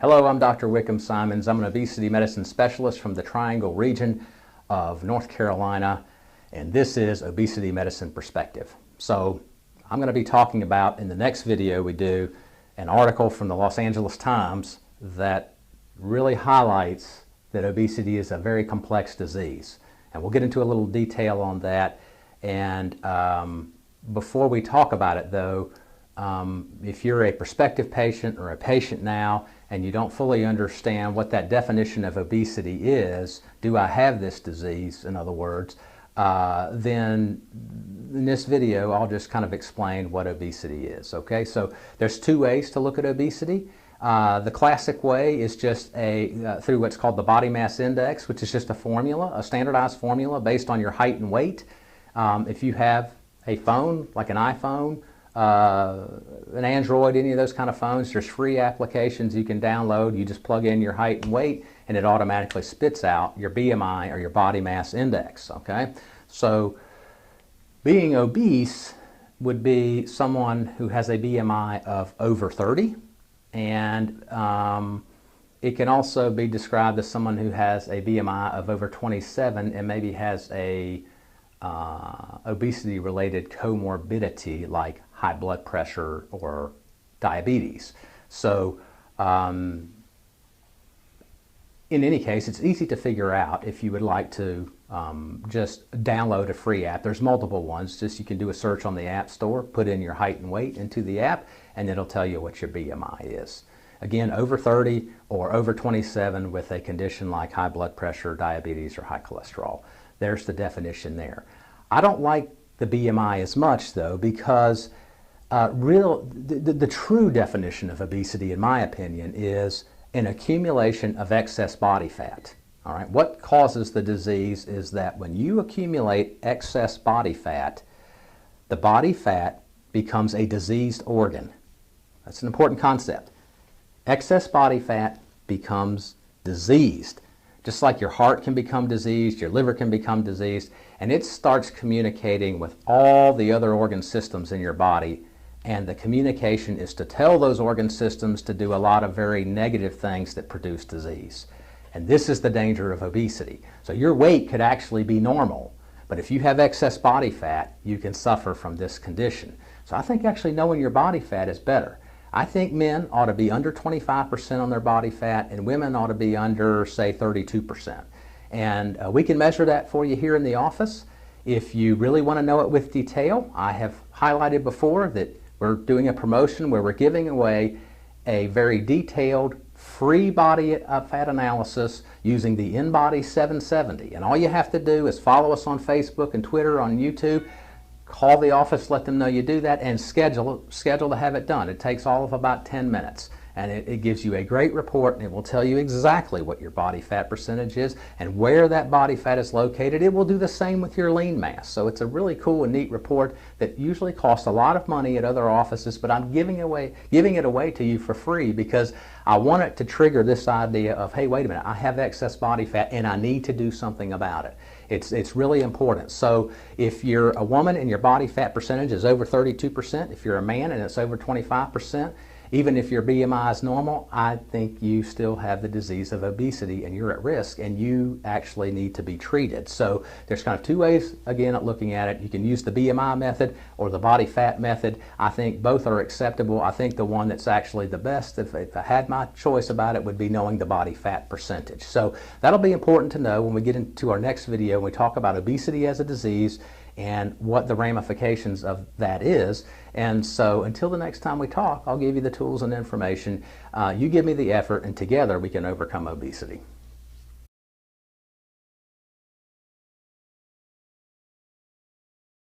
Hello, I'm Dr. Wickham Simonds. I'm an obesity medicine specialist from the Triangle region of North Carolina, and this is Obesity Medicine Perspective. So I'm going to be talking about, in the next video we do, an article from the Los Angeles Times that really highlights that obesity is a very complex disease. And we'll get into a little detail on that. And before we talk about it, though, if you're a prospective patient or a patient now and you don't fully understand what that definition of obesity is, do I have this disease, in other words, then in this video I'll just kind of explain what obesity is. Okay, so there's two ways to look at obesity. The classic way is just through what's called the body mass index, which is just a formula, a standardized formula based on your height and weight. If you have a phone, like an iPhone, an Android, any of those kind of phones, there's free applications you can download. You just plug in your height and weight and it automatically spits out your BMI or your body mass index. Okay, so being obese would be someone who has a BMI of over 30, and it can also be described as someone who has a BMI of over 27 and maybe has a obesity related comorbidity like high blood pressure or diabetes. So in any case, it's easy to figure out if you would like to just download a free app. There's multiple ones. Just you can do a search on the App Store, put in your height and weight into the app, and it'll tell you what your BMI is. Again, over 30 or over 27 with a condition like high blood pressure, diabetes, or high cholesterol. There's the definition there. I don't like the BMI as much, though, because the true definition of obesity, in my opinion, is an accumulation of excess body fat. All right, what causes the disease is that when you accumulate excess body fat, the body fat becomes a diseased organ. That's an important concept. Excess body fat becomes diseased. Just like your heart can become diseased, your liver can become diseased, and it starts communicating with all the other organ systems in your body, and the communication is to tell those organ systems to do a lot of very negative things that produce disease. And this is the danger of obesity. So your weight could actually be normal, but if you have excess body fat, you can suffer from this condition. So I think actually knowing your body fat is better. I think men ought to be under 25% on their body fat, and women ought to be under, say, 32%. And we can measure that for you here in the office. If you really want to know it with detail, I have highlighted before that we're doing a promotion where we're giving away a very detailed free body fat analysis using the InBody 770. And all you have to do is follow us on Facebook and Twitter, on YouTube, call the office, let them know you do that, and schedule to have it done. It takes all of about 10 minutes. And it gives you a great report, and it will tell you exactly what your body fat percentage is and where that body fat is located. It will do the same with your lean mass. So it's a really cool and neat report that usually costs a lot of money at other offices, but I'm giving it away to you for free because I want it to trigger this idea of, hey, wait a minute, I have excess body fat and I need to do something about it. It's really important. So if you're a woman and your body fat percentage is over 32%, if you're a man and it's over 25%, even if your BMI is normal, I think you still have the disease of obesity and you're at risk and you actually need to be treated. So there's kind of two ways, again, at looking at it. You can use the BMI method or the body fat method. I think both are acceptable. I think the one that's actually the best, if I had my choice about it, would be knowing the body fat percentage. So that'll be important to know when we get into our next video and we talk about obesity as a disease and what the ramifications of that is. And so until the next time we talk, I'll give you the tools and information. You give me the effort, and together we can overcome obesity.